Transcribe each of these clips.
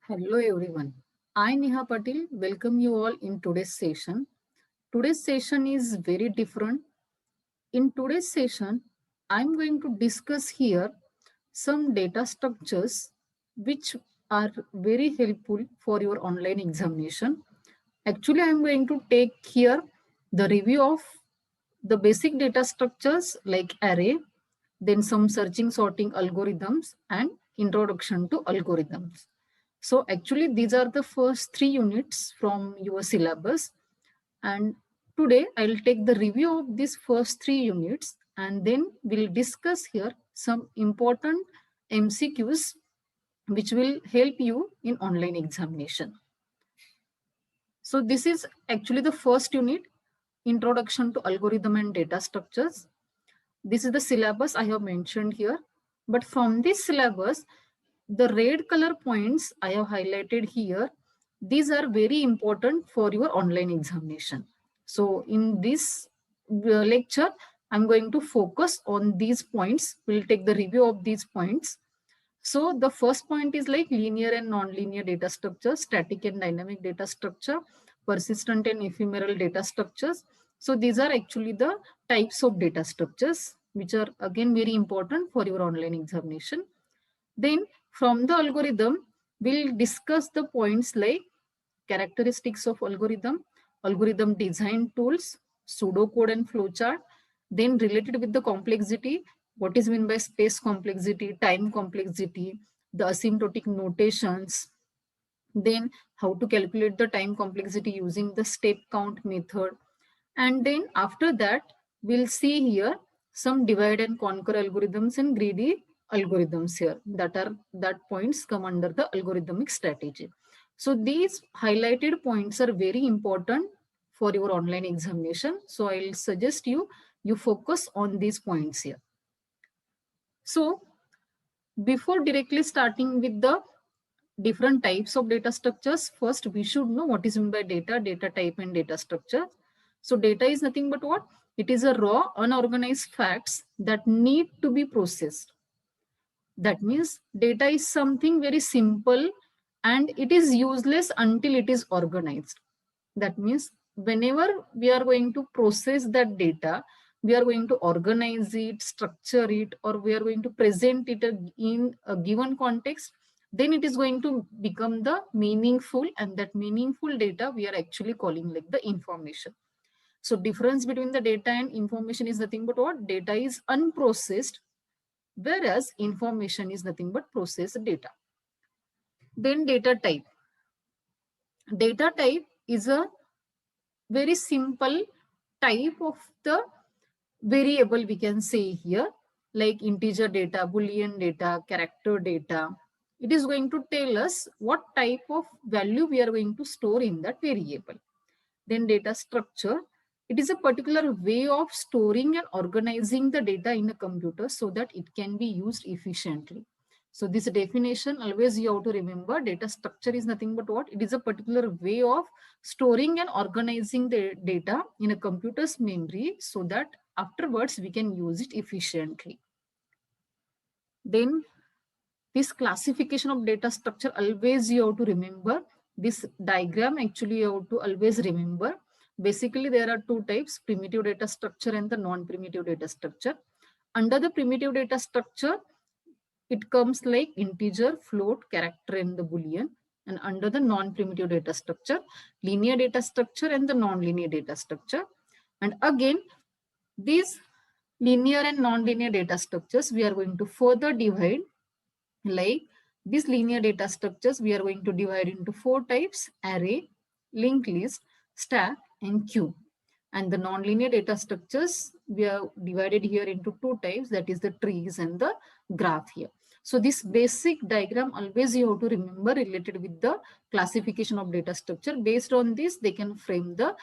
Hello everyone. I Neha Patil welcome you all in today's session. Today's session is very different. In today's session, I'm going to discuss here some data structures which are very helpful for your online examination. Actually, I'm going to take here the review of the basic data structures like array, then some searching sorting algorithms and introduction to algorithms. So actually these are the first 3 units from your syllabus, and today I'll take the review of these first 3 units and then we'll discuss here some important MCQs which will help you in online examination. So this is actually the first unit, Introduction to Algorithm and Data Structures. This is the syllabus I have mentioned here. But from this syllabus, the red color points I have highlighted here, these are very important for your online examination. So in this lecture, I'm going to focus on these points. We'll take the review of these points. So the first point is like linear and non-linear data structure, static and dynamic data structure, persistent and ephemeral data structures. So these are actually the types of data structures, which are again very important for your online examination. Then from the algorithm, we'll discuss the points like characteristics of algorithm design tools, pseudocode and flowchart, then related with the complexity, what is meant by space complexity, time complexity, the asymptotic notations, then how to calculate the time complexity using the step count method. And then after that, we'll see here some divide and conquer algorithms and greedy algorithms here that points come under the algorithmic strategy. So these highlighted points are very important for your online examination. So I'll suggest you focus on these points here. So before directly starting with the different types of data structures, first we should know what is meant by data, data type and data structure. So data is nothing but what? It is a raw unorganized facts that need to be processed. That means data is something very simple and it is useless until it is organized. That means whenever we are going to process that data, we are going to organize it, structure it, or we are going to present it in a given context, then it is going to become the meaningful, and that meaningful data we are actually calling like the information. So difference between the data and information is nothing but what? Data is unprocessed, whereas information is nothing but processed data. Then data type. Data type is a very simple type of the variable we can say here, like integer data, boolean data, character data. It is going to tell us what type of value we are going to store in that variable. Then data structure. It is a particular way of storing and organizing the data in a computer so that it can be used efficiently. So this definition, always you have to remember, data structure is nothing but what? It is a particular way of storing and organizing the data in a computer's memory so that afterwards we can use it efficiently. Then this classification of data structure, always you have to remember this diagram. Actually you have to always remember, basically there are two types, primitive data structure and the non-primitive data structure. Under the primitive data structure, it comes like integer, float, character and the boolean. And under the non-primitive data structure, linear data structure and the non-linear data structure. And again, these linear and non-linear data structures we are going to further divide. Like these linear data structures we are going to divide into 4 types: array, linked list, stack and queue. And the non-linear data structures we are divided here into 2 types, that is the trees and the graph here. So this basic diagram always you have to remember related with the classification of data structure. Based on this, they can frame the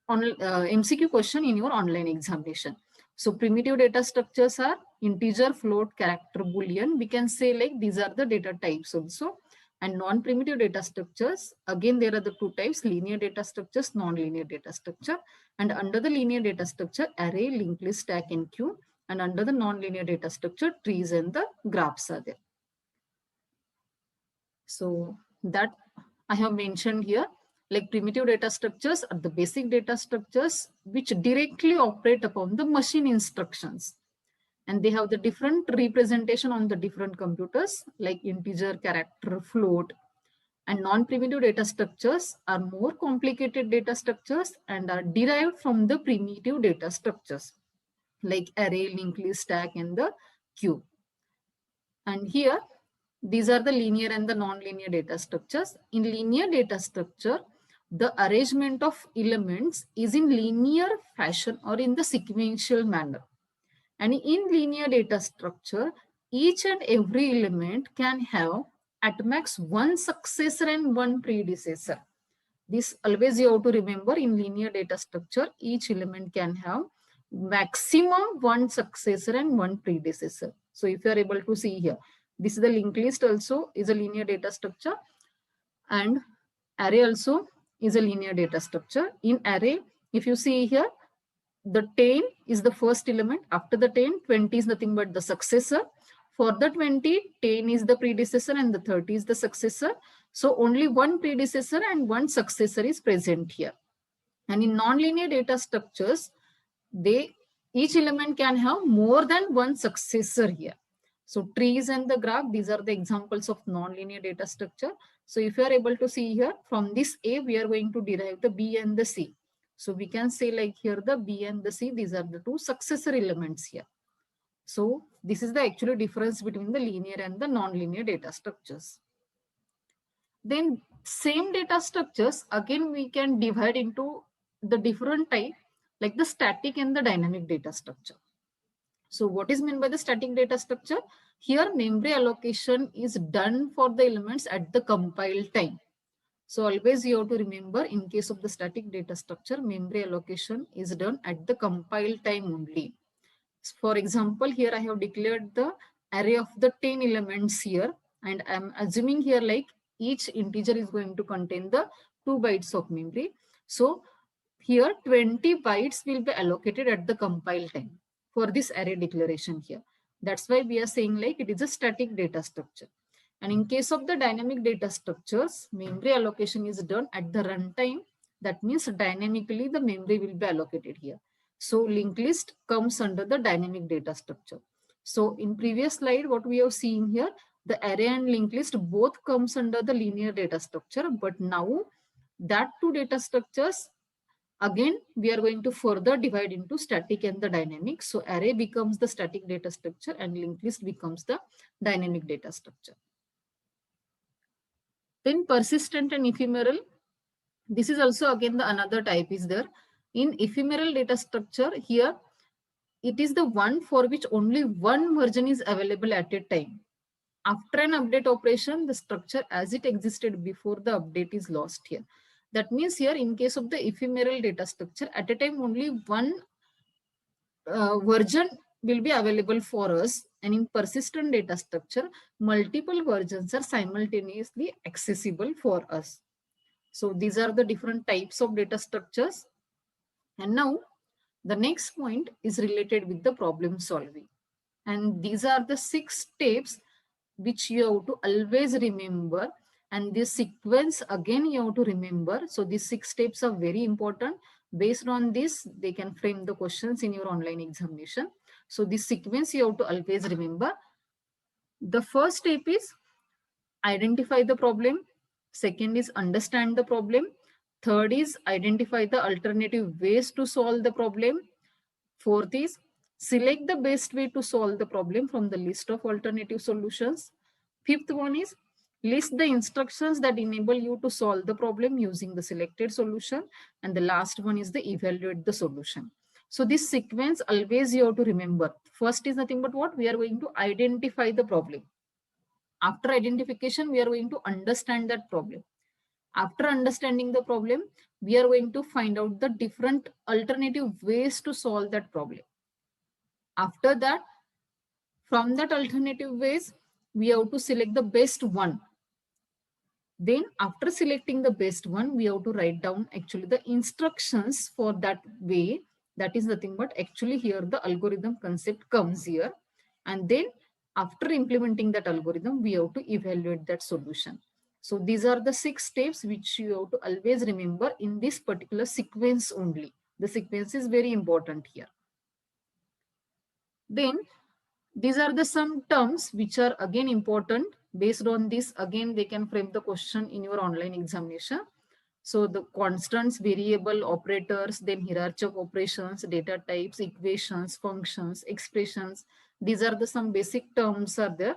MCQ question in your online examination. So primitive data structures are integer, float, character, boolean. We can say like these are the data types also. And non-primitive data structures, again there are the 2 types, linear data structures, non-linear data structure. And under the linear data structure, array, linked list, stack and queue. And under the non-linear data structure, trees and the graphs are there. So that I have mentioned here, like primitive data structures are the basic data structures which directly operate upon the machine instructions. And they have the different representation on the different computers like integer, character, float. And non-primitive data structures are more complicated data structures and are derived from the primitive data structures like array, linked list, stack, and the queue. And here, these are the linear and the non-linear data structures. In linear data structure, the arrangement of elements is in linear fashion or in the sequential manner. And in linear data structure, each and every element can have at max one successor and one predecessor. This always you have to remember in linear data structure, each element can have maximum one successor and one predecessor. So if you are able to see here, this is the linked list also is a linear data structure, and array also is a linear data structure. In array, if you see here, the 10 is the first element. After the 10, 20 is nothing but the successor. For the 20, 10 is the predecessor and the 30 is the successor. So only one predecessor and one successor is present here. And in nonlinear data structures, each element can have more than one successor here. So trees and the graph, these are the examples of nonlinear data structure. So if you are able to see here, from this A, we are going to derive the B and the C. So we can say like here the B and the C, these are the two successor elements here. So this is the actual difference between the linear and the nonlinear data structures. Then same data structures, again, we can divide into the different type, like the static and the dynamic data structure. So what is meant by the static data structure? Here memory allocation is done for the elements at the compile time. So always you have to remember, in case of the static data structure, memory allocation is done at the compile time only. For example, here I have declared the array of the 10 elements here, and I'm assuming here like each integer is going to contain the 2 bytes of memory. So here 20 bytes will be allocated at the compile time for this array declaration here. That's why we are saying like it is a static data structure. And in case of the dynamic data structures, memory allocation is done at the runtime. That means dynamically the memory will be allocated here. So linked list comes under the dynamic data structure. So in previous slide, what we have seen here, the array and linked list both comes under the linear data structure. But now that two data structures, again, we are going to further divide into static and the dynamic. So array becomes the static data structure and linked list becomes the dynamic data structure. Then persistent and ephemeral. This is also again the another type is there. In ephemeral data structure, here it is the one for which only one version is available at a time. After an update operation, the structure as it existed before the update is lost here. That means here in case of the ephemeral data structure, at a time only one version will be available for us, and in persistent data structure, multiple versions are simultaneously accessible for us. So these are the different types of data structures. And now the next point is related with the problem solving. And these are the 6 steps which you have to always remember. And this sequence again you have to remember. So these 6 steps are very important. Based on this, they can frame the questions in your online examination. So this sequence you have to always remember. The first step is identify the problem. Second is understand the problem. Third is identify the alternative ways to solve the problem. Fourth is select the best way to solve the problem from the list of alternative solutions. Fifth one is list the instructions that enable you to solve the problem using the selected solution. And the last one is the evaluate the solution. So this sequence always you have to remember. First is nothing but what? We are going to identify the problem. After identification, we are going to understand that problem. After understanding the problem, we are going to find out the different alternative ways to solve that problem. After that, from that alternative ways, we have to select the best one. Then after selecting the best one, we have to write down actually the instructions for that way. That is nothing but actually here the algorithm concept comes here. And then after implementing that algorithm, we have to evaluate that solution. So these are the 6 steps which you have to always remember in this particular sequence only. The sequence is very important here. Then these are the some terms which are again important. Based on this, again, they can frame the question in your online examination. So the constants, variable, operators, then hierarchy of operations, data types, equations, functions, expressions. These are the some basic terms are there.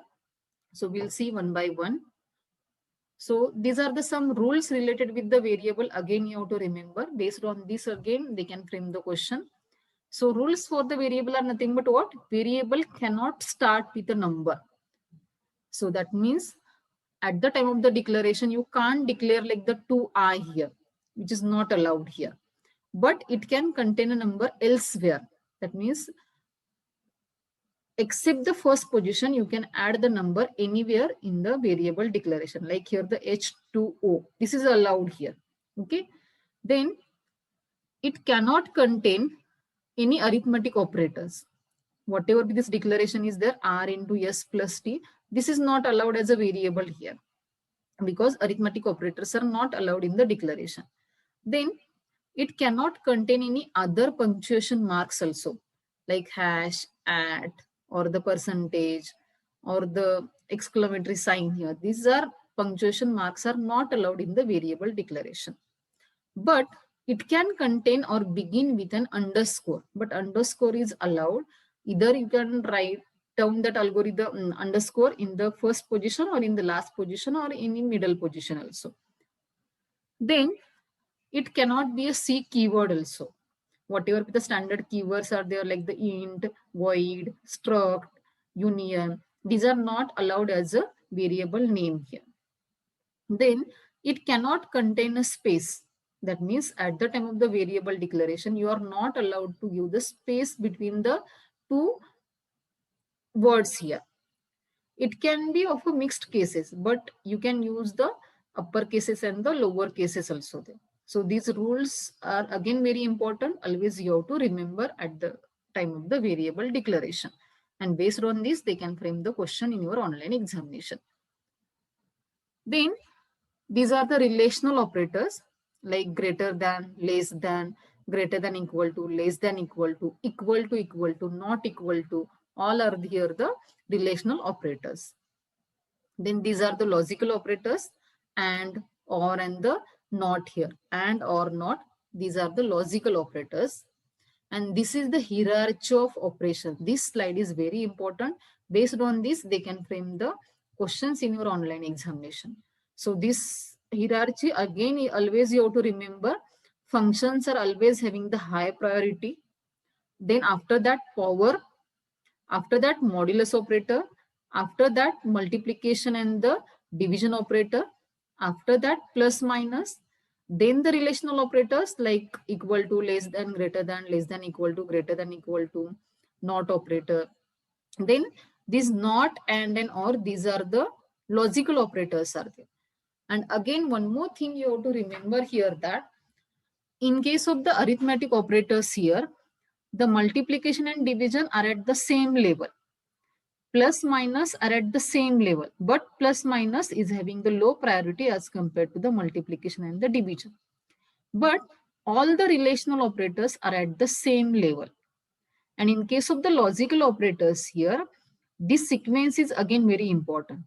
So we'll see one by one. So these are the some rules related with the variable. Again, you have to remember. Based on this, again, they can frame the question. So rules for the variable are nothing but what? Variable cannot start with a number. So that means at the time of the declaration, you can't declare like the 2i here, which is not allowed here. But it can contain a number elsewhere. That means except the first position, you can add the number anywhere in the variable declaration. Like here the H2O. This is allowed here. Okay. Then it cannot contain any arithmetic operators. Whatever this declaration is there, R into S plus T, this is not allowed as a variable here because arithmetic operators are not allowed in the declaration. Then it cannot contain any other punctuation marks also, like hash, at, or the percentage, or the exclamatory sign here. These are punctuation marks are not allowed in the variable declaration. But it can contain or begin with an underscore, but underscore is allowed. Either you can write down that algorithm underscore in the first position or in the last position or in the middle position also. Then it cannot be a C keyword also. Whatever the standard keywords are there, like the int, void, struct, union, these are not allowed as a variable name here. Then it cannot contain a space. That means at the time of the variable declaration, you are not allowed to give the space between the two words here. It can be of a mixed cases, but you can use the upper cases and the lower cases also there. So these rules are again very important. Always you have to remember at the time of the variable declaration. And based on this, they can frame the question in your online examination. Then these are the relational operators like greater than, less than, greater than equal to, less than equal to, equal to, not equal to. All are here the relational operators. Then these are the logical operators and, or, and the not here. And, or, not. These are the logical operators. And this is the hierarchy of operations. This slide is very important. Based on this, they can frame the questions in your online examination. So this hierarchy, again, always you have to remember, functions are always having the high priority. Then after that, power. After that, modulus operator. After that, multiplication and the division operator. After that, plus minus. Then the relational operators like equal to, less than, less than equal to, greater than equal to, not operator. Then these not, and or, these are the logical operators are there. And again, one more thing you have to remember here, that in case of the arithmetic operators here, the multiplication and division are at the same level. Plus minus are at the same level, but plus minus is having the low priority as compared to the multiplication and the division. But all the relational operators are at the same level. And in case of the logical operators here, this sequence is again very important.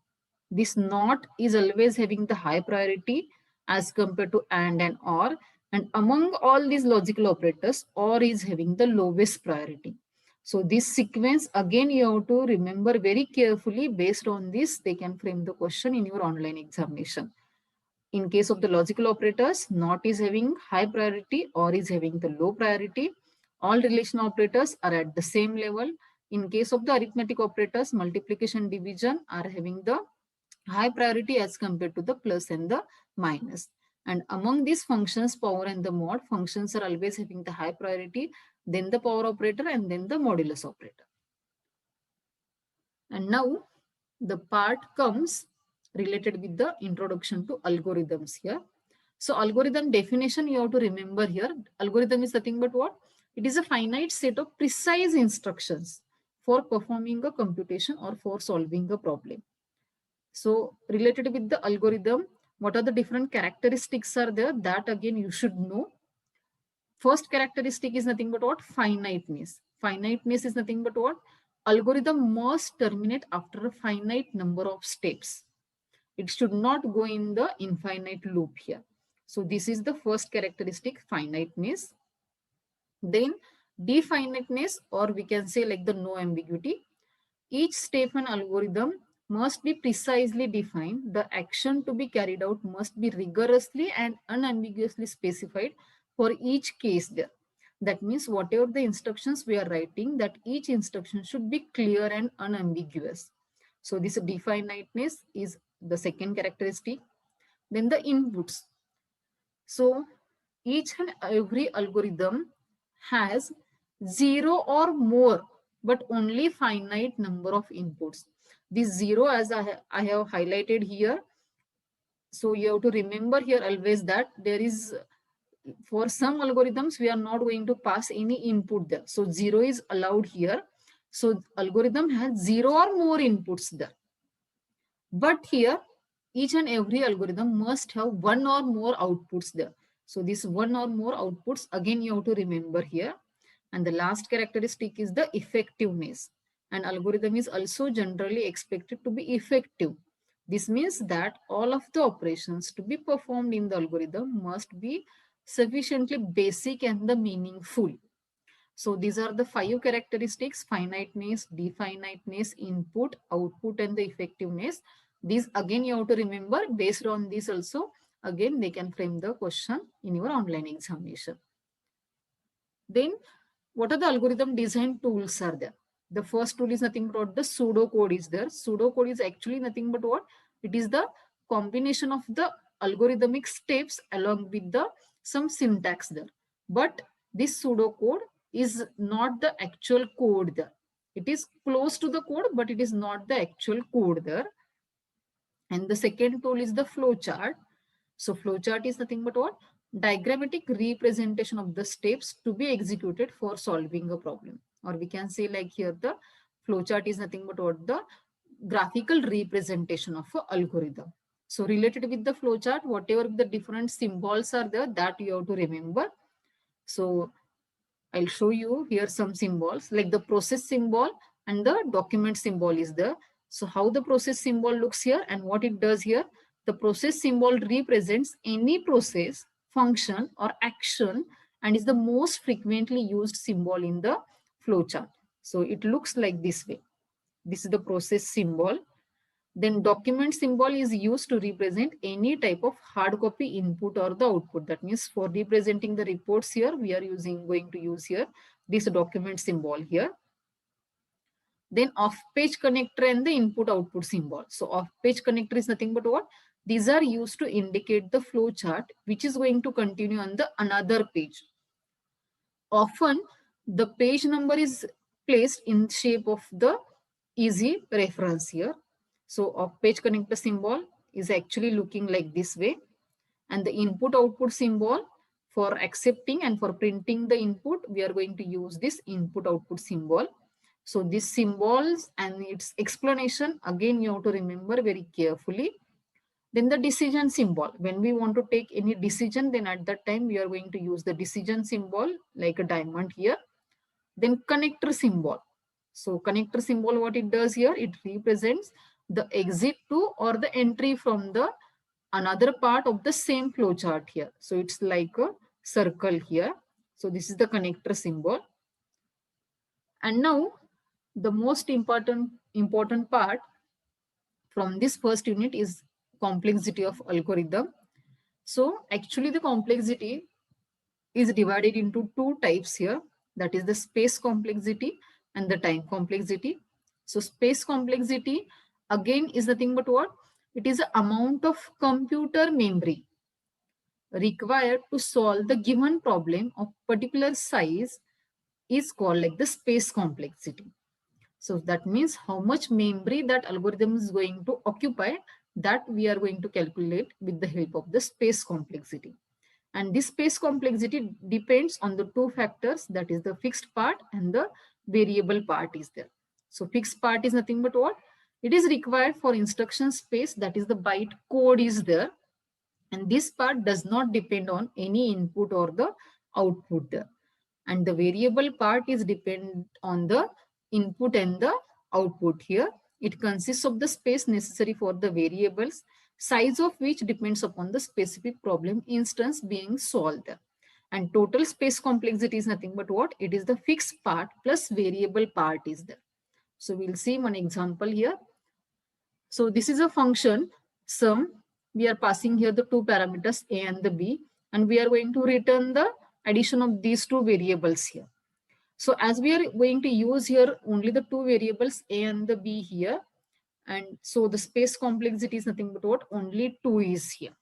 This not is always having the high priority as compared to and or. And among all these logical operators, or is having the lowest priority. So this sequence, again, you have to remember very carefully. Based on this, they can frame the question in your online examination. In case of the logical operators, not is having high priority, or is having the low priority. All relational operators are at the same level. In case of the arithmetic operators, multiplication, division are having the high priority as compared to the plus and the minus. And among these functions, power and the mod, functions are always having the high priority, then the power operator, and then the modulus operator. And now the part comes related with the introduction to algorithms here. So algorithm definition you have to remember here. Algorithm is nothing but what? It is a finite set of precise instructions for performing a computation or for solving a problem. So related with the algorithm, What are the different characteristics are there? That again you should know. First characteristic is nothing but what? Finiteness. Finiteness is nothing but what? Algorithm must terminate after a finite number of steps. It should not go in the infinite loop here. So this is the first characteristic, finiteness. Then definiteness, or we can say like the no ambiguity. Each step and algorithm must be precisely defined. The action to be carried out must be rigorously and unambiguously specified for each case there. That means whatever the instructions we are writing, that each instruction should be clear and unambiguous. So this definiteness is the second characteristic. Then the inputs. So each and every algorithm has zero or more, but only finite number of inputs. This zero, as I have highlighted here. So you have to remember here always that there is, for some algorithms, we are not going to pass any input there. So zero is allowed here. So algorithm has zero or more inputs there. But here, each and every algorithm must have one or more outputs there. So this one or more outputs, again, you have to remember here. And the last characteristic is the effectiveness. An algorithm is also generally expected to be effective. This means that all of the operations to be performed in the algorithm must be sufficiently basic and the meaningful. So these are the 5 characteristics: finiteness, definiteness, input, output, and the effectiveness. These again you have to remember. Based on this also, again they can frame the question in your online examination. Then what are the algorithm design tools are there? The first tool is nothing but the pseudocode is there. Pseudocode is actually nothing but what? It is the combination of the algorithmic steps along with the some syntax there. But this pseudocode is not the actual code there. It is close to the code, but it is not the actual code there. And the second tool is the flowchart. So flowchart is nothing but what? Diagrammatic representation of the steps to be executed for solving a problem. Or we can say like here the flowchart is nothing but what? The graphical representation of an algorithm. So related with the flowchart, whatever the different symbols are there, that you have to remember. So I'll show you here some symbols like the process symbol and the document symbol is there. So how the process symbol looks here and what it does here. The process symbol represents any process, function or action and is the most frequently used symbol in the flowchart. So it looks like this way. This is the process symbol. Then document symbol is used to represent any type of hard copy input or the output. That means for representing the reports here, we are going to use here this document symbol here. Then off-page connector and the input output symbol. So off-page connector is nothing but what? These are used to indicate the flow chart, which is going to continue on the another page. Often the page number is placed in shape of the easy reference here. So off-page connector symbol is actually looking like this way. And the input output symbol for accepting and for printing the input, we are going to use this input output symbol. So these symbols and its explanation, again, you have to remember very carefully. Then the decision symbol. When we want to take any decision, then at that time, we are going to use the decision symbol like a diamond here. Then connector symbol. So connector symbol, what it does here, it represents the exit to or the entry from the another part of the same flow chart here. So it's like a circle here. So this is the connector symbol. And now the most important part from this first unit is complexity of algorithm. So actually the complexity is divided into two types here. That is the space complexity and the time complexity. So space complexity again is nothing but what? It is the amount of computer memory required to solve the given problem of particular size is called like the space complexity. So that means how much memory that algorithm is going to occupy, that we are going to calculate with the help of the space complexity. And this space complexity depends on the two factors, that is the fixed part and the variable part is there. So fixed part is nothing but what? It is required for instruction space, that is the byte code is there. And this part does not depend on any input or the output there. And the variable part is depend on the input and the output here. It consists of the space necessary for the variables, size of which depends upon the specific problem instance being solved. And total space complexity is nothing but what? It is the fixed part plus variable part is there. So we'll see one example here. So this is a function sum. We are passing here the two parameters a and the b, and we are going to return the addition of these two variables here. So as we are going to use here only the two variables a and the b here, and so the space complexity is nothing but what? Only 2 is here.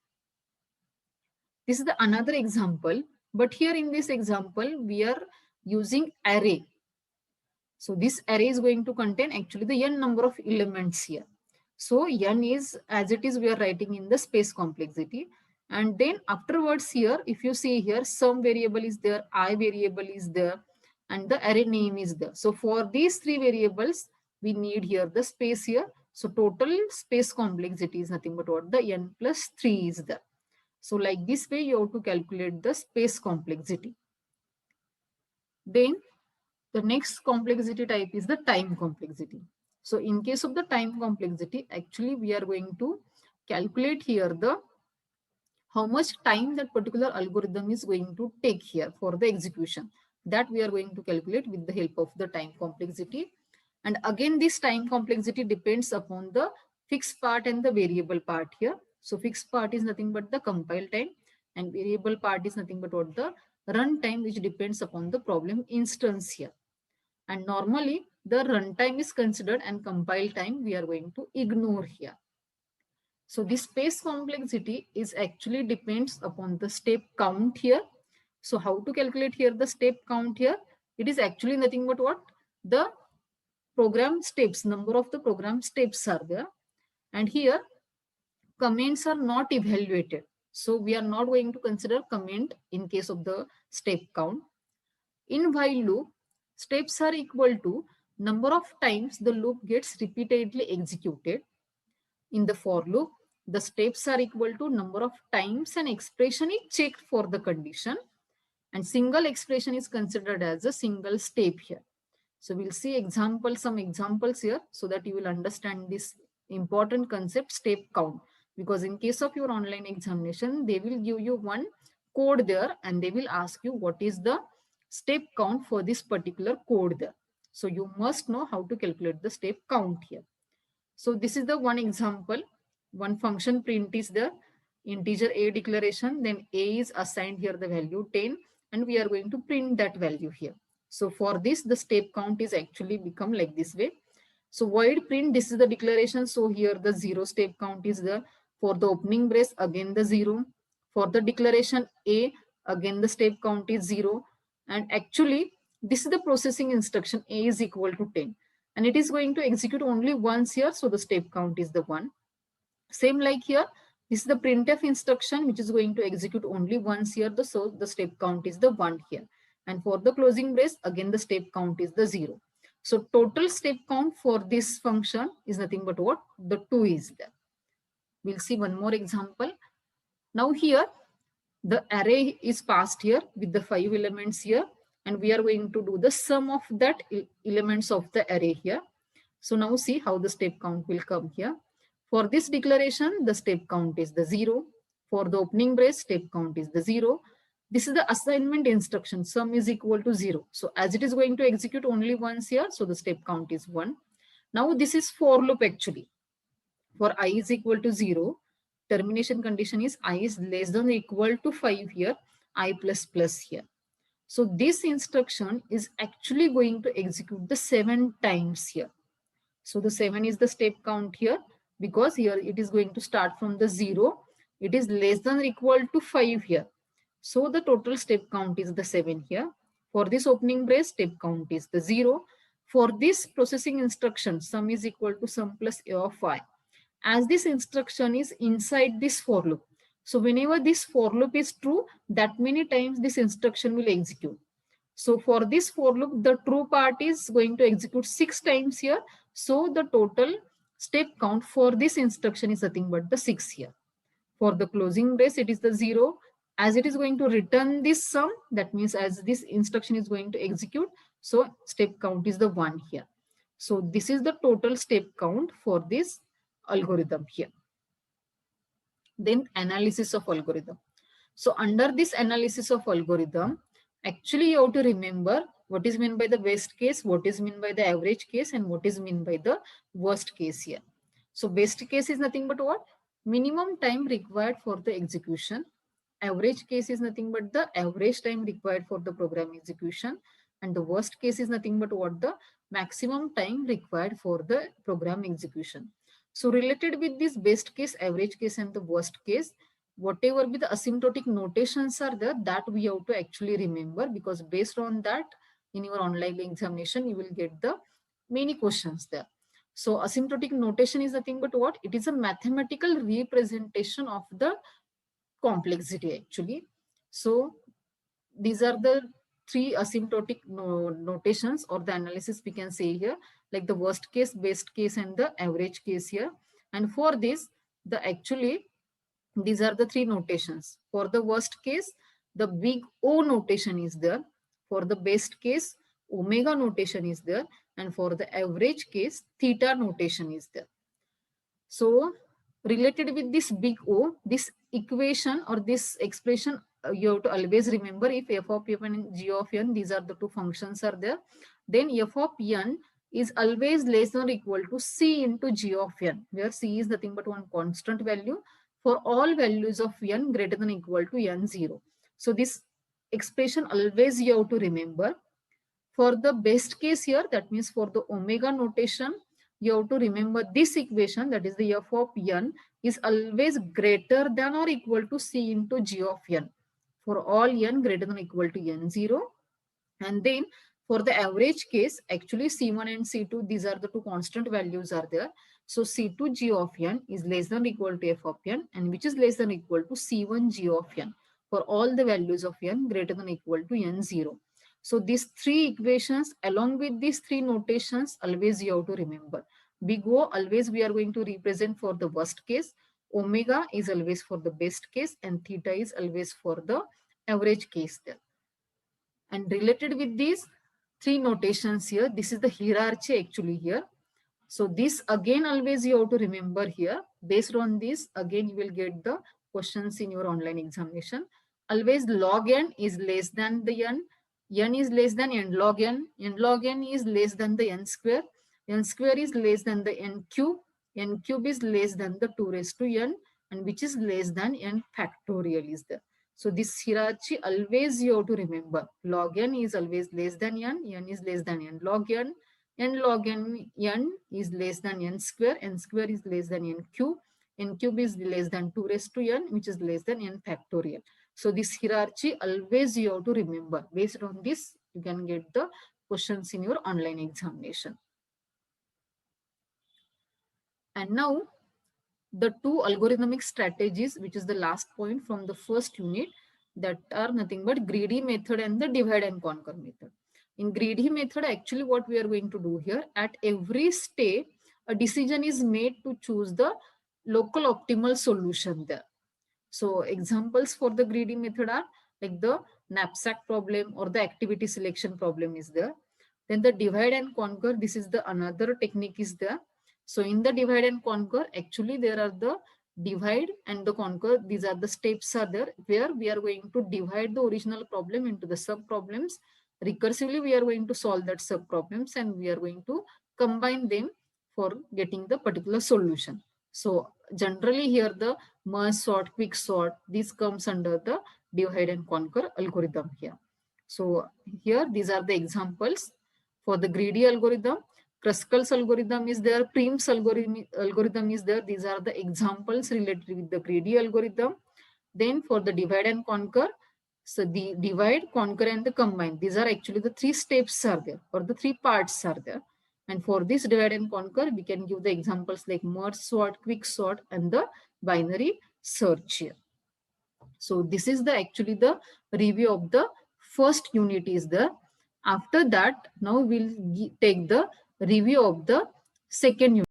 This is the another example, but here in this example we are using array. So this array is going to contain actually the n number of elements here. So n is as it is we are writing in the space complexity. And then afterwards here, if you see here, some variable is there, I variable is there, and the array name is there. So for these three variables, we need here the space here. So total space complexity is nothing but what? The n plus 3 is there. So like this way, you have to calculate the space complexity. Then the next complexity type is the time complexity. So in case of the time complexity, actually we are going to calculate here the how much time that particular algorithm is going to take here for the execution. That we are going to calculate with the help of the time complexity. And again, this time complexity depends upon the fixed part and the variable part here. So fixed part is nothing but the compile time, and variable part is nothing but what? The run time, which depends upon the problem instance here. And normally the runtime is considered and compile time we are going to ignore here. So this space complexity is actually depends upon the step count here. So how to calculate here the step count here? It is actually nothing but what? The program steps, number of the program steps are there. And here comments are not evaluated. So we are not going to consider comment in case of the step count. In while loop, steps are equal to number of times the loop gets repeatedly executed. In the for loop, the steps are equal to number of times an expression is checked for the condition, and single expression is considered as a single step here. So we'll see some examples here so that you will understand this important concept, step count. Because in case of your online examination, they will give you one code there and they will ask you what is the step count for this particular code there. So you must know how to calculate the step count here. So this is the one example. One function print is the integer a declaration, then a is assigned here the value 10, and we are going to print that value here. So for this, the step count is actually become like this way. So void print, this is the declaration. So here the 0 step count is there. For the opening brace, again the 0. For the declaration a, again the step count is 0. And actually, this is the processing instruction, a is equal to 10. And it is going to execute only once here. So the step count is the 1. Same like here, this is the printf instruction, which is going to execute only once here. So the step count is the 1 here. And for the closing brace, again the step count is the 0. So total step count for this function is nothing but what? The 2 is there. We'll see one more example. Now here, the array is passed here with the 5 elements here. And we are going to do the sum of that elements of the array here. So now see how the step count will come here. For this declaration, the step count is the 0. For the opening brace, step count is the 0. This is the assignment instruction, sum is equal to 0. So as it is going to execute only once here, so the step count is 1. Now this is for loop actually. For I is equal to 0, termination condition is I is less than or equal to 5 here, I plus plus here. So this instruction is actually going to execute the 7 times here. So the 7 is the step count here, because here it is going to start from the 0. It is less than or equal to 5 here. So the total step count is the 7 here. For this opening brace, step count is the 0. For this processing instruction, sum is equal to sum plus a of I. As this instruction is inside this for loop. So whenever this for loop is true, that many times this instruction will execute. So for this for loop, the true part is going to execute 6 times here. So the total step count for this instruction is nothing but the 6 here. For the closing brace, it is the 0. As it is going to return this sum, that means as this instruction is going to execute, so step count is the 1 here. So this is the total step count for this algorithm here. Then analysis of algorithm. So under this analysis of algorithm, actually you have to remember what is meant by the best case, what is meant by the average case, and what is meant by the worst case here. So best case is nothing but what? Minimum time required for the execution. Average case is nothing but the average time required for the program execution. And the worst case is nothing but what? The maximum time required for the program execution. So related with this best case, average case, and the worst case, whatever be the asymptotic notations are there, that we have to actually remember, because based on that in your online examination you will get the many questions there. So asymptotic notation is nothing but what? It is a mathematical representation of the complexity actually. So these are the three asymptotic notations or the analysis we can say here, like the worst case, best case, and the average case here. And for this, the actually these are the three notations. For the worst case, the big O notation is there. For the best case, omega notation is there. And for the average case, theta notation is there. So related with this big O, this equation or this expression, you have to always remember, if f of n and g of n, these are the two functions are there, then f of n is always less than or equal to c into g of n, where c is nothing but one constant value for all values of n greater than or equal to n0. So this expression always you have to remember. For the best case here, that means for the omega notation, you have to remember this equation, that is the f of n is always greater than or equal to c into g of n for all n greater than or equal to n0. And then for the average case, actually c1 and c2, these are the two constant values are there. So c2 g of n is less than or equal to f of n, and which is less than or equal to c1 g of n for all the values of n greater than or equal to n0. So these three equations along with these three notations, always you have to remember. Big O always we are going to represent for the worst case, omega is always for the best case, and theta is always for the average case there. And related with these three notations here, this is the hierarchy actually here. So this again always you have to remember here. Based on this, again you will get the questions in your online examination. Always log n is less than the n is less than n log n is less than the n square is less than the n cube is less than the 2 raised to n, and which is less than n factorial is there. So this hierarchy always you have to remember. Log n is always less than n is less than n log n log n is less than n square is less than n cube is less than 2 raised to n, which is less than n factorial. So this hierarchy always you have to remember. Based on this, you can get the questions in your online examination. And now the two algorithmic strategies, which is the last point from the first unit, that are nothing but greedy method and the divide and conquer method. In greedy method, actually what we are going to do here, at every step, a decision is made to choose the local optimal solution there. So examples for the greedy method are like the knapsack problem or the activity selection problem is there. Then the divide and conquer, this is the another technique is there. So in the divide and conquer, actually there are the divide and the conquer. These are the steps are there where we are going to divide the original problem into the sub problems. Recursively, we are going to solve that sub problems and we are going to combine them for getting the particular solution. So generally here the merge sort, quick sort, this comes under the divide and conquer algorithm here. So here these are the examples for the greedy algorithm. Kruskal's algorithm is there, Prim's algorithm is there. These are the examples related with the greedy algorithm. Then for the divide and conquer, so the divide, conquer, and the combine, these are actually the three steps are there or the three parts are there. And for this divide and conquer, we can give the examples like merge sort, quick sort, and the binary search here. So this is the actually the review of the first unit is there. After that, now we'll take the review of the second unit.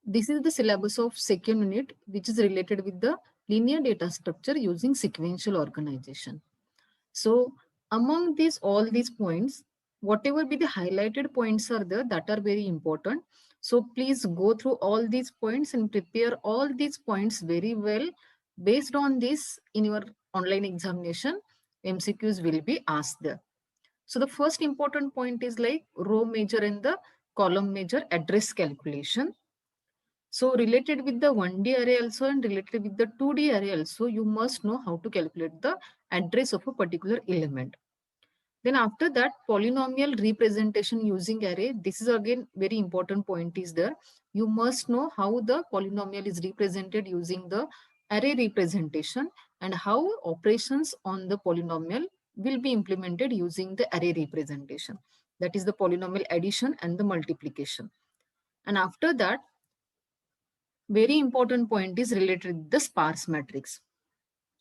This is the syllabus of second unit, which is related with the linear data structure using sequential organization. So among these, all these points, whatever be the highlighted points are there that are very important. So please go through all these points and prepare all these points very well. Based on this, in your online examination, MCQs will be asked there. So the first important point is like row measure and the column measure address calculation. So related with the 1D array also and related with the 2D array also, you must know how to calculate the address of a particular element. Then after that, polynomial representation using array. This is again very important point is there. You must know how the polynomial is represented using the array representation and how operations on the polynomial will be implemented using the array representation. That is the polynomial addition and the multiplication. And after that, very important point is related with the sparse matrix.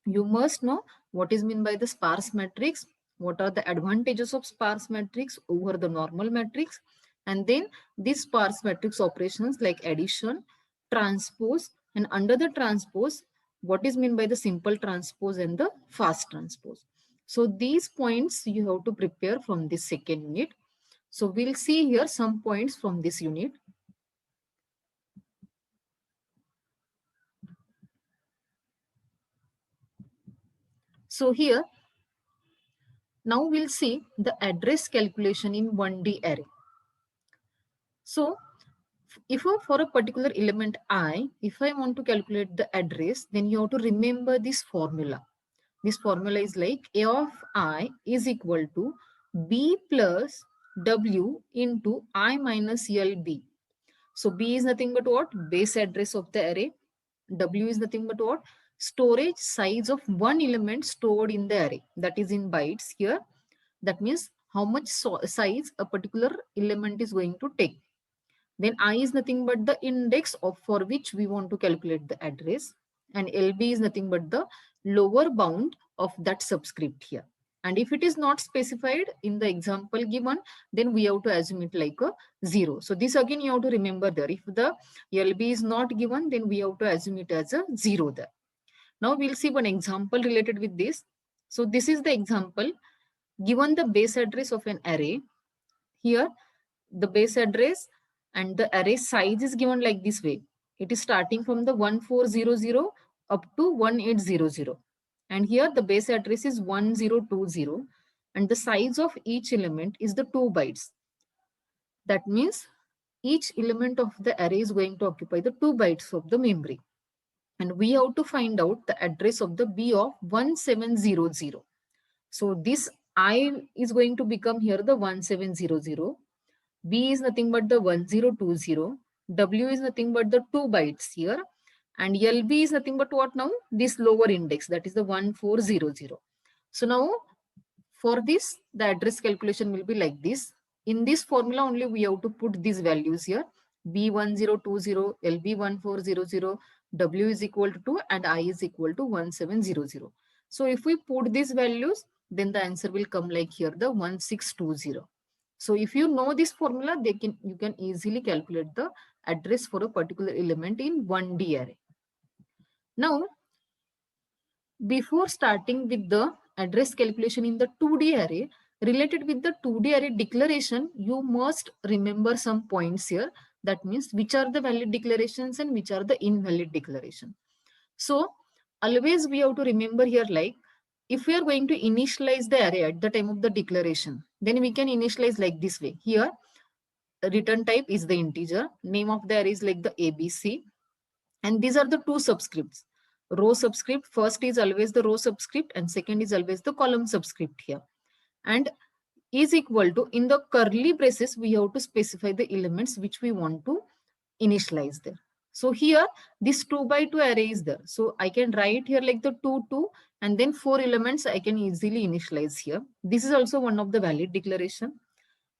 You must know what is meant by the sparse matrix, what are the advantages of sparse matrix over the normal matrix, and then these sparse matrix operations like addition, transpose, and under the transpose, what is meant by the simple transpose and the fast transpose. So these points you have to prepare from this second unit. So we'll see here some points from this unit. So here, now we'll see the address calculation in 1D array. So if for a particular element I, if I want to calculate the address, then you have to remember this formula. This formula is like A of I is equal to B plus W into I minus LB. So B is nothing but what? Base address of the array. W is nothing but what? Storage size of one element stored in the array. That is in bytes here. That means how much size a particular element is going to take. Then I is nothing but the index of for which we want to calculate the address, and LB is nothing but the lower bound of that subscript here. And if it is not specified in the example given, then we have to assume it like a 0. So this again you have to remember there. If the LB is not given, then we have to assume it as a 0 there. Now we'll see one example related with this. So this is the example. Given the base address of an array, here the base address and the array size is given like this way. It is starting from the 1400 up to 1800. And here the base address is 1020 and the size of each element is the 2 bytes. That means each element of the array is going to occupy the 2 bytes of the memory. And we have to find out the address of the B of 1700. So this I is going to become here the 1700. B is nothing but the 1020. W is nothing but the 2 bytes here. And LB is nothing but what now? This lower index, that is the 1400. So now for this, the address calculation will be like this. In this formula only we have to put these values here. B1020, LB1400, W is equal to 2 and I is equal to 1700. So if we put these values, then the answer will come like here, the 1620. So if you know this formula, you can easily calculate the address for a particular element in 1D array. Now, before starting with the address calculation in the 2D array, related with the 2D array declaration, you must remember some points here. That means which are the valid declarations and which are the invalid declaration. So always we have to remember here, like if we are going to initialize the array at the time of the declaration, then we can initialize like this way. Here, return type is the integer, name of the array is like the ABC, and these are the two subscripts. Row subscript, first is always the row subscript and second is always the column subscript here. And is equal to, in the curly braces, we have to specify the elements which we want to initialize there. So here, this 2 by 2 array is there. So I can write here like the 2, 2, and then 4 elements I can easily initialize here. This is also one of the valid declaration.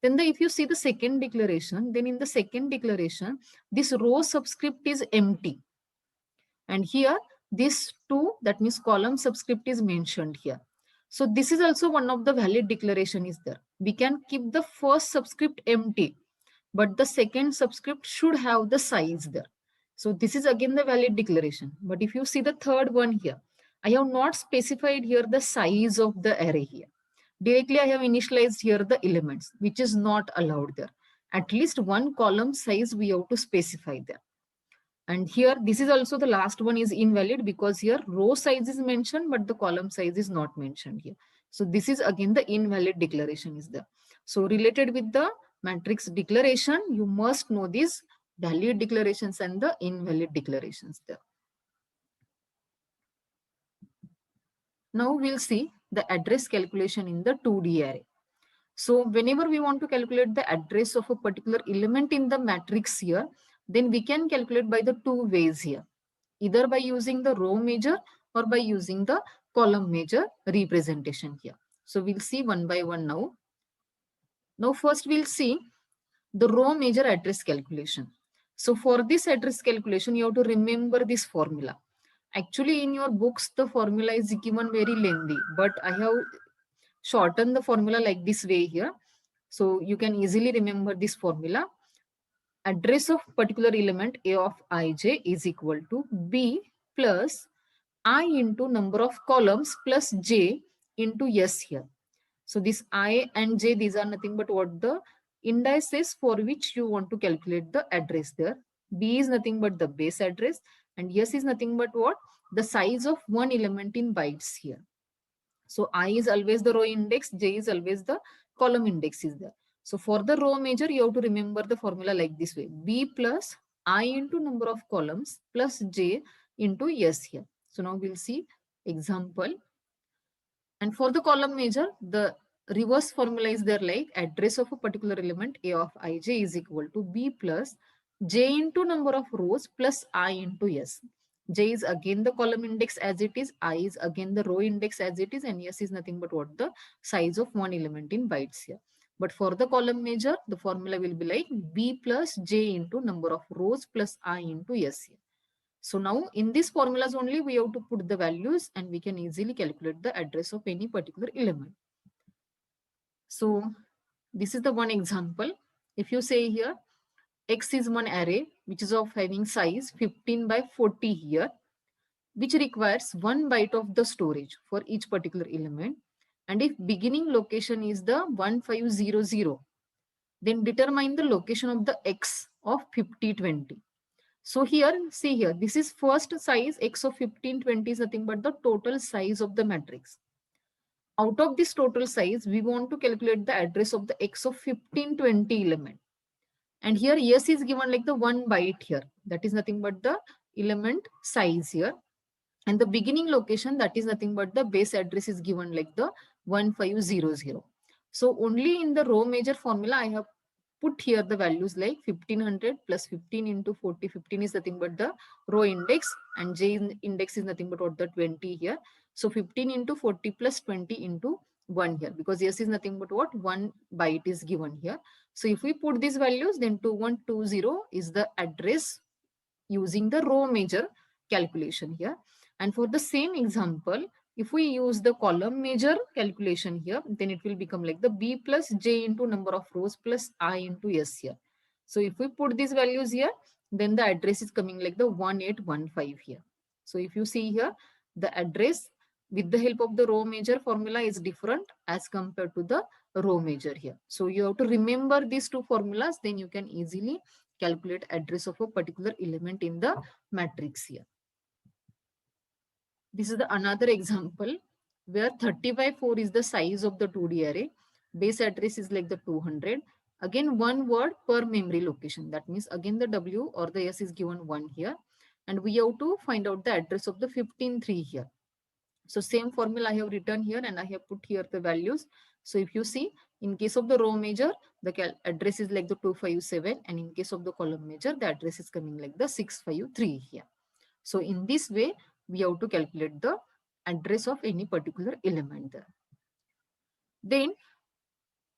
Then if you see the second declaration, then in the second declaration, this row subscript is empty. And here, this 2, that means column subscript is mentioned here. So this is also one of the valid declaration is there. We can keep the first subscript empty, but the second subscript should have the size there. So this is again the valid declaration. But if you see the third one here, I have not specified here the size of the array here. Directly I have initialized here the elements, which is not allowed there. At least one column size we have to specify there. And here, this is also the last one is invalid because here row size is mentioned, but the column size is not mentioned here. So this is again the invalid declaration is there. So related with the matrix declaration, you must know these valid declarations and the invalid declarations there. Now we'll see the address calculation in the 2D array. So whenever we want to calculate the address of a particular element in the matrix here, then we can calculate by the two ways here, either by using the row major or by using the column major representation here. So we'll see one by one now. Now first we'll see the row major address calculation. So for this address calculation, you have to remember this formula. Actually in your books, the formula is given very lengthy, but I have shortened the formula like this way here. So you can easily remember this formula. Address of particular element A of ij is equal to B plus I into number of columns plus j into s here. So this I and j, these are nothing but what the indices for which you want to calculate the address there. B is nothing but the base address and s is nothing but what? The size of one element in bytes here. So I is always the row index, j is always the column index is there. So for the row major, you have to remember the formula like this way. B plus I into number of columns plus j into s here. So now we'll see example. And for the column major, the reverse formula is there like address of a particular element A of ij is equal to B plus j into number of rows plus I into s. J is again the column index as it is, I is again the row index as it is, and s is nothing but what the size of one element in bytes here. But for the column major, the formula will be like B plus j into number of rows plus I into s here. So now in these formulas only we have to put the values and we can easily calculate the address of any particular element. So this is the one example. If you say here, X is one array which is of having size 15 by 40 here, which requires 1 byte of the storage for each particular element. And if beginning location is the 1500, then determine the location of the X of 5020. So here, see here, this is first size X of 1520 is nothing but the total size of the matrix. Out of this total size, we want to calculate the address of the X of 1520 element. And here S is given like the 1 byte here. That is nothing but the element size here. And the beginning location, that is nothing but the base address is given like the 1500. So only in the row major formula, I have put here the values like 1500 plus 15 into 40. 15 is nothing but the row index and j index is nothing but what the 20 here. So 15 into 40 plus 20 into 1 here, because s is nothing but what 1 byte is given here. So if we put these values, then 2120 is the address using the row major calculation here. And for the same example, if we use the column major calculation here, then it will become like the B plus J into number of rows plus I into S here. So if we put these values here, then the address is coming like the 1815 here. So if you see here, the address with the help of the row major formula is different as compared to the row major here. So you have to remember these two formulas, then you can easily calculate address of a particular element in the matrix here. This is the another example where 30 by 4 is the size of the 2D array. Base address is like the 200. Again, one word per memory location. That means again the W or the S is given 1 here. And we have to find out the address of the 15.3 here. So same formula I have written here and I have put here the values. So if you see, in case of the row major, the address is like the 257, and in case of the column major, the address is coming like the 653 here. So in this way, we have to calculate the address of any particular element there. Then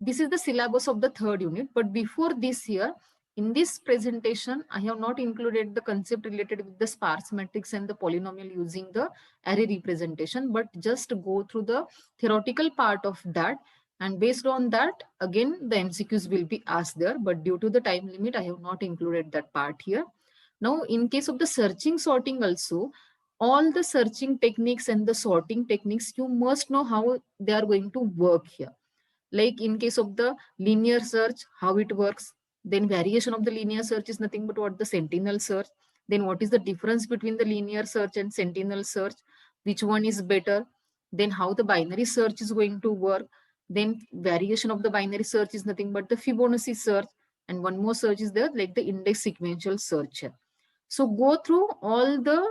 this is the syllabus of the third unit. But before this here, in this presentation, I have not included the concept related with the sparse matrix and the polynomial using the array representation, but just go through the theoretical part of that. And based on that, again, the MCQs will be asked there. But due to the time limit, I have not included that part here. Now, in case of the searching sorting also, all the searching techniques and the sorting techniques, you must know how they are going to work here. Like in case of the linear search, how it works. Then variation of the linear search is nothing but what the sentinel search. Then what is the difference between the linear search and sentinel search? Which one is better? Then how the binary search is going to work. Then variation of the binary search is nothing but the Fibonacci search. And one more search is there like the index sequential search. So go through all the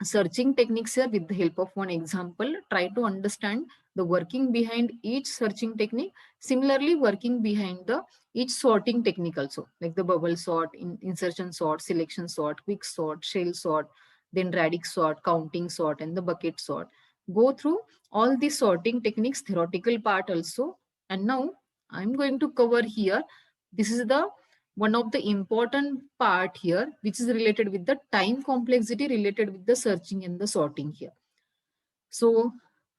searching techniques here with the help of one example. Try to understand the working behind each searching technique. Similarly, working behind the each sorting technique also, like the bubble sort, insertion sort, selection sort, quick sort, shell sort, then radix sort, counting sort, and the bucket sort. Go through all the sorting techniques, theoretical part also. And now I'm going to cover here. This is the one of the important part here, which is related with the time complexity related with the searching and the sorting here. So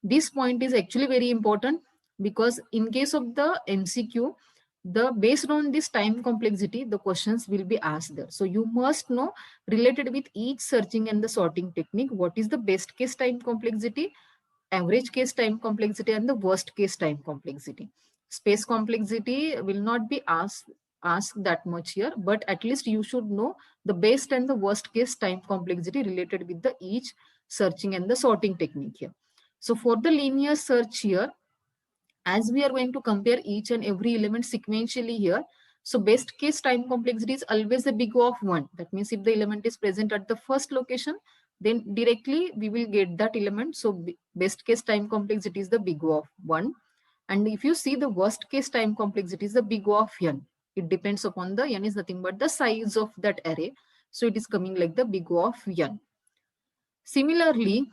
this point is actually very important, because in case of the MCQ, the based on this time complexity, the questions will be asked there. So you must know related with each searching and the sorting technique, what is the best case time complexity, average case time complexity, and the worst case time complexity. Space complexity will not be asked that much here, but at least you should know the best and the worst case time complexity related with the each searching and the sorting technique here. So for the linear search here, as we are going to compare each and every element sequentially here, so best case time complexity is always a big O of 1. That means if the element is present at the first location, then directly we will get that element. So best case time complexity is the big O of 1. And if you see the worst case time complexity is the big O of n. It depends upon the n is nothing but the size of that array. So it is coming like the big O of n. Similarly,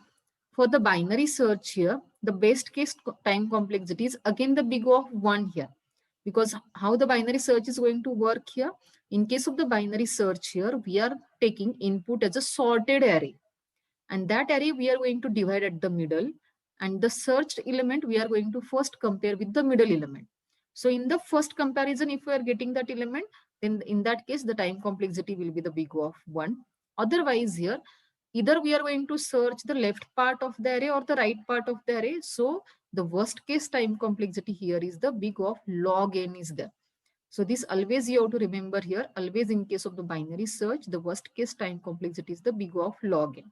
for the binary search here, the best case time complexity is again the big O of 1 here. Because how the binary search is going to work here? In case of the binary search here, we are taking input as a sorted array. And that array we are going to divide at the middle. And the searched element we are going to first compare with the middle element. So in the first comparison, if we are getting that element, then in that case, the time complexity will be the big O of 1. Otherwise here, either we are going to search the left part of the array or the right part of the array. So the worst case time complexity here is the big of log n is there. So this always you have to remember here, always in case of the binary search, the worst case time complexity is the big of log n.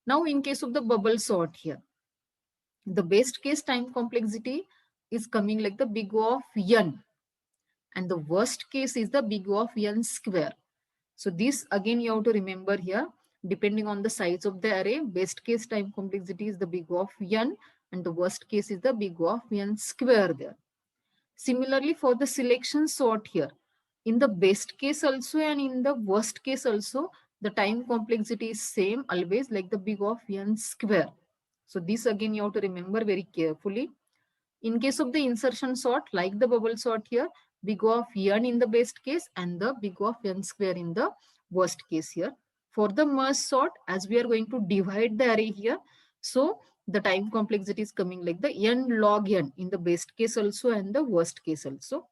Now in case of the bubble sort here, the best case time complexity is coming like the big O of n, and the worst case is the big O of n square. So this again you have to remember here, depending on the size of the array, best case time complexity is the big O of n, and the worst case is the big O of n square there. Similarly, for the selection sort here, in the best case also and in the worst case also, the time complexity is same always like the big O of n square. So this again you have to remember very carefully. In case of the insertion sort, like the bubble sort here, big O of n in the best case and the big O of n square in the worst case here. For the merge sort, as we are going to divide the array here, so the time complexity is coming like the n log n in the best case also and the worst case also.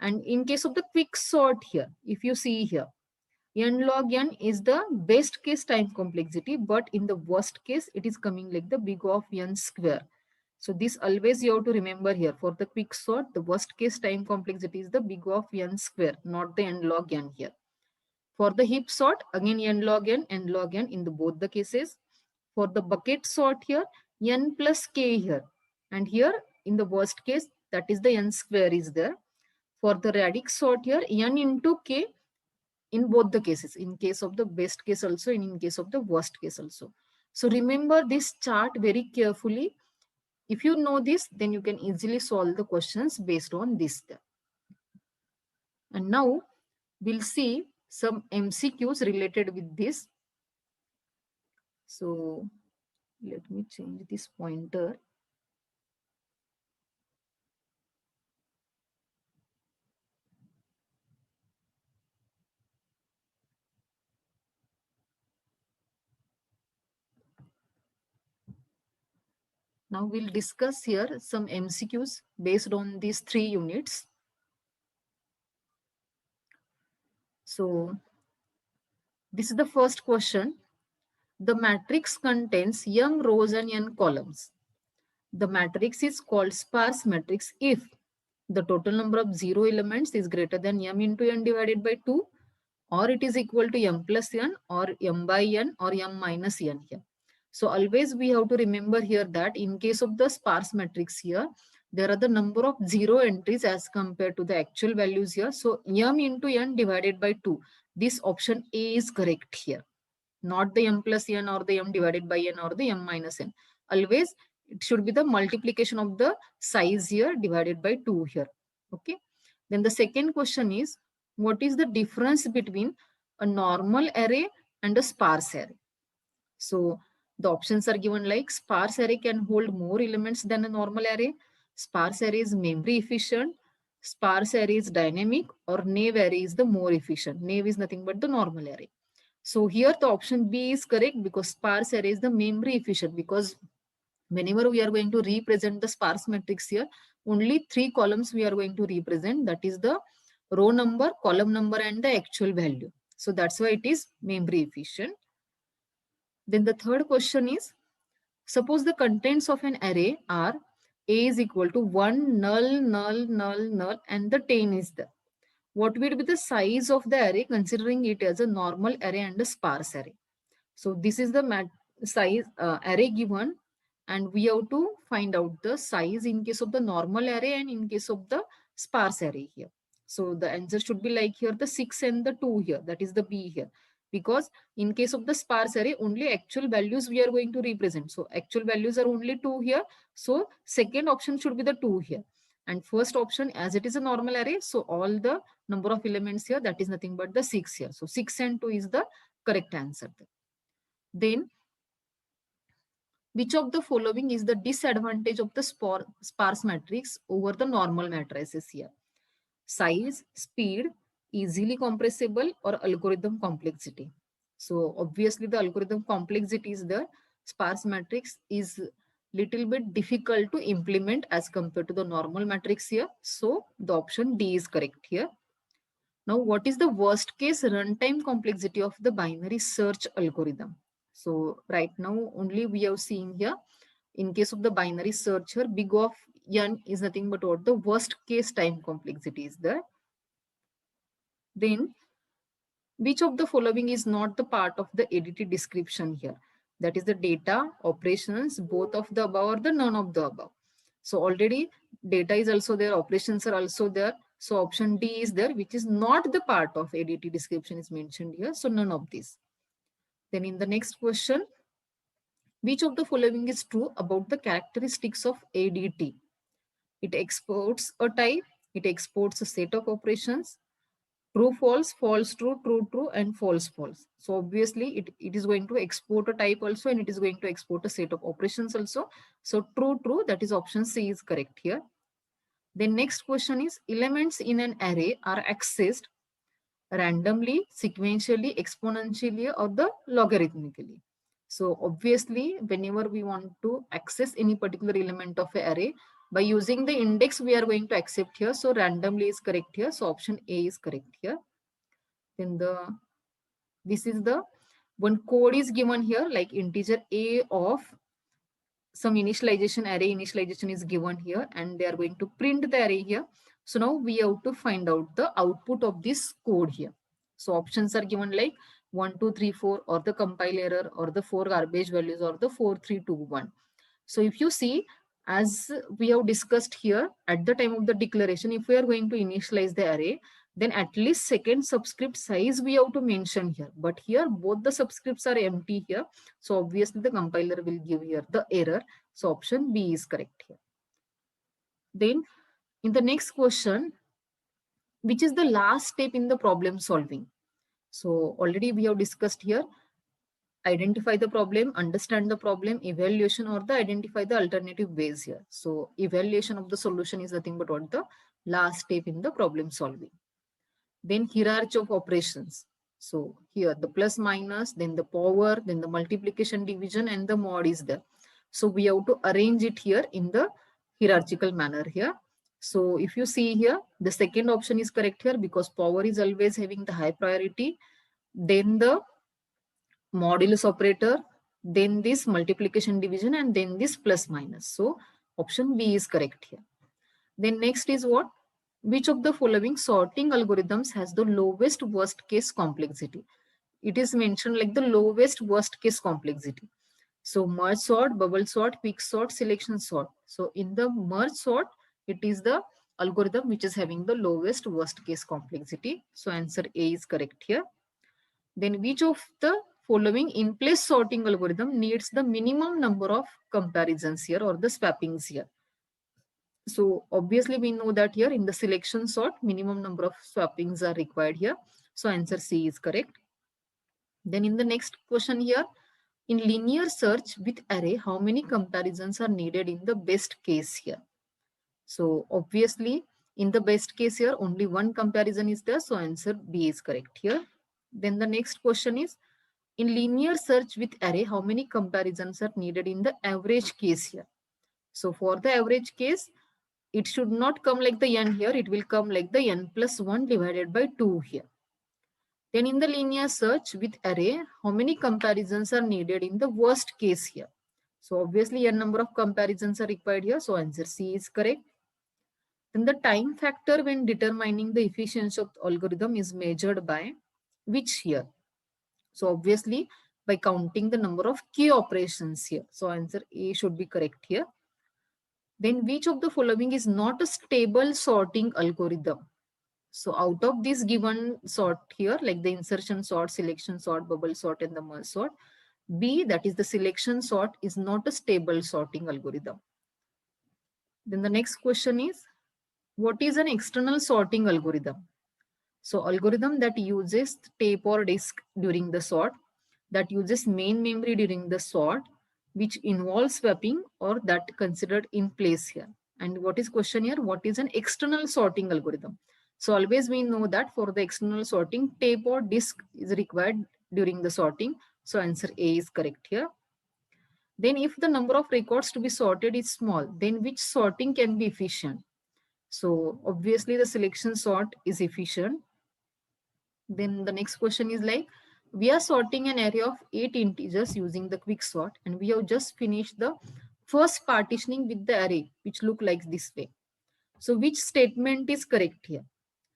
And in case of the quick sort here, if you see here, n log n is the best case time complexity, but in the worst case, it is coming like the big O of n square. So this always you have to remember here. For the quick sort, the worst case time complexity is the big O of n square, not the n log n here. For the heap sort, again n log n in the both the cases. For the bucket sort here, n plus k here. And here, in the worst case, that is the n square is there. For the radix sort here, n into k in both the cases, in case of the best case also and in case of the worst case also. So remember this chart very carefully. If you know this, then you can easily solve the questions based on this. And now we'll see some MCQs related with this. So let me change this pointer. Now we'll discuss here some MCQs based on these 3 units. So This is the first question. The matrix contains m rows and n columns. The matrix is called sparse matrix if the total number of zero elements is greater than m into n divided by 2, or it is equal to m plus n, or m by n, or m minus n here. So always we have to remember here that in case of the sparse matrix here, there are the number of zero entries as compared to the actual values here. So m into n divided by 2. This option A is correct here, not the m plus n or the m divided by n or the m minus n. Always it should be the multiplication of the size here divided by 2 here. Okay. Then the second question is, what is the difference between a normal array and a sparse array? So the options are given like sparse array can hold more elements than a normal array, sparse array is memory efficient, sparse array is dynamic, or naive array is the more efficient. Naive is nothing but the normal array. So here the option B is correct because sparse array is the memory efficient, because whenever we are going to represent the sparse matrix here, only 3 columns we are going to represent, that is the row number, column number, and the actual value. So that's why it is memory efficient. Then the third question is, suppose the contents of an array are A is equal to 1, null, null, null, null, and the 10 is there. What will be the size of the array considering it as a normal array and a sparse array? So this is the size array given, and we have to find out the size in case of the normal array and in case of the sparse array here. So the answer should be like here the 6 and the 2 here, that is the B here, because in case of the sparse array only actual values we are going to represent. So actual values are only 2 here, so second option should be the 2 here, and first option, as it is a normal array, so all the number of elements here, that is nothing but the 6 here. So 6 and 2 is the correct answer. Then which of the following is the disadvantage of the sparse matrix over the normal matrices here? Size, speed, easily compressible, or algorithm complexity? So obviously the algorithm complexity is the sparse matrix is little bit difficult to implement as compared to the normal matrix here. So the option D is correct here. Now, what is the worst case runtime complexity of the binary search algorithm? So right now only we have seen here, in case of the binary search here, big of n is nothing but what the worst case time complexity is there. Then which of the following is not the part of the ADT description here? That is the data, operations, both of the above, or the none of the above. So already data is also there, operations are also there. So option D is there, which is not the part of ADT description is mentioned here. So none of these. Then in the next question, which of the following is true about the characteristics of ADT? It exports a type, it exports a set of operations, true, false, false, true, true, true, and false, false. So obviously it is going to export a type also, and it is going to export a set of operations also. So true, true, that is option C is correct here. The next question is, elements in an array are accessed randomly, sequentially, exponentially, or the logarithmically. So obviously, whenever we want to access any particular element of an array, by using the index we are going to accept here. So randomly is correct here. So option A is correct here. Then this is the one code is given here, like integer A of some initialization, array initialization is given here, and they are going to print the array here. So now we have to find out the output of this code here. So options are given like 1, 2, 3, 4, or the compile error, or the 4 garbage values, or the 4, 3, 2, 1. So if you see, as we have discussed here, at the time of the declaration, if we are going to initialize the array, then at least second subscript size we have to mention here. But here both the subscripts are empty here. So obviously the compiler will give here the error. So option B is correct here. Then in the next question, which is the last step in the problem solving? So already we have discussed here, identify the problem, understand the problem, evaluation, or the identify the alternative ways here. So evaluation of the solution is nothing but what the last step in the problem solving. Then hierarchy of operations. So here the plus minus, then the power, then the multiplication division, and the mod is there. So we have to arrange it here in the hierarchical manner here. So if you see here, the second option is correct here because power is always having the high priority. Then the modulus operator, then this multiplication division, and then this plus minus. So option B is correct here. Then next is what? Which of the following sorting algorithms has the lowest worst case complexity? It is mentioned like the lowest worst case complexity. So merge sort, bubble sort, quick sort, selection sort. So in the merge sort, it is the algorithm which is having the lowest worst case complexity. So answer A is correct here. Then which of the following in place sorting algorithm needs the minimum number of comparisons here or the swappings here? So obviously we know that here in the selection sort, minimum number of swappings are required here. So answer C is correct. Then in the next question here, in linear search with array, how many comparisons are needed in the best case here? So obviously in the best case here, only one comparison is there. So answer B is correct here. Then the next question is, in linear search with array, how many comparisons are needed in the average case here? So for the average case, it should not come like the n here. It will come like the n plus 1 divided by 2 here. Then in the linear search with array, how many comparisons are needed in the worst case here? So obviously n number of comparisons are required here. So answer C is correct. Then the time factor when determining the efficiency of the algorithm is measured by which here? So obviously by counting the number of key operations here. So answer A should be correct here. Then which of the following is not a stable sorting algorithm? So out of this given sort here, like the insertion sort, selection sort, bubble sort, and the merge sort, B, that is the selection sort, is not a stable sorting algorithm. Then the next question is, what is an external sorting algorithm? So algorithm that uses tape or disk during the sort, that uses main memory during the sort, which involves swapping or that considered in place here. And what is question here? What is an external sorting algorithm? So always we know that for the external sorting, tape or disk is required during the sorting. So answer A is correct here. Then if the number of records to be sorted is small, then which sorting can be efficient? So obviously the selection sort is efficient. Then the next question is like, we are sorting an array of 8 integers using the quick sort, and we have just finished the first partitioning with the array, which look like this way. So which statement is correct here?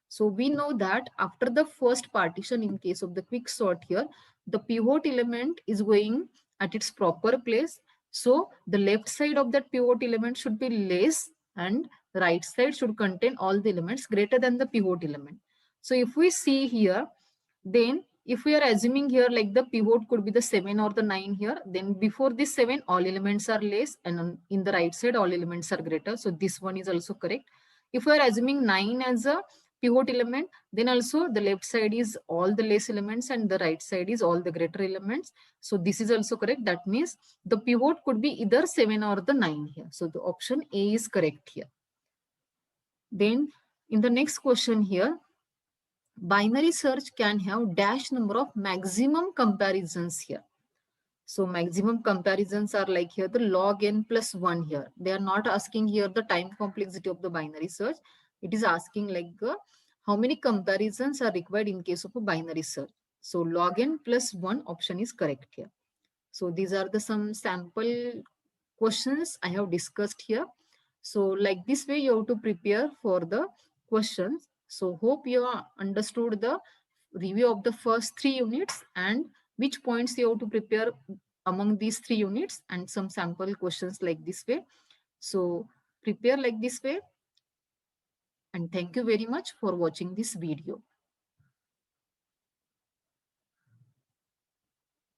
So we know that after the first partition in case of the quick sort here, the pivot element is going at its proper place. So the left side of that pivot element should be less and the right side should contain all the elements greater than the pivot element. So if we see here, then if we are assuming here like the pivot could be the 7 or the 9 here, then before this 7 all elements are less and in the right side all elements are greater. So this one is also correct. If we are assuming 9 as a pivot element, then also the left side is all the less elements and the right side is all the greater elements. So this is also correct. That means the pivot could be either 7 or the 9 here. So the option A is correct here. Then in the next question here, binary search can have dash number of maximum comparisons here. So maximum comparisons are like here the log n plus 1 here. They are not asking here the time complexity of the binary search. It is asking like how many comparisons are required in case of a binary search. So log n plus 1 option is correct here. So these are the some sample questions I have discussed here. So like this way you have to prepare for the questions. So hope you understood the review of the first 3 units and which points you have to prepare among these 3 units and some sample questions like this way. So prepare like this way, and thank you very much for watching this video.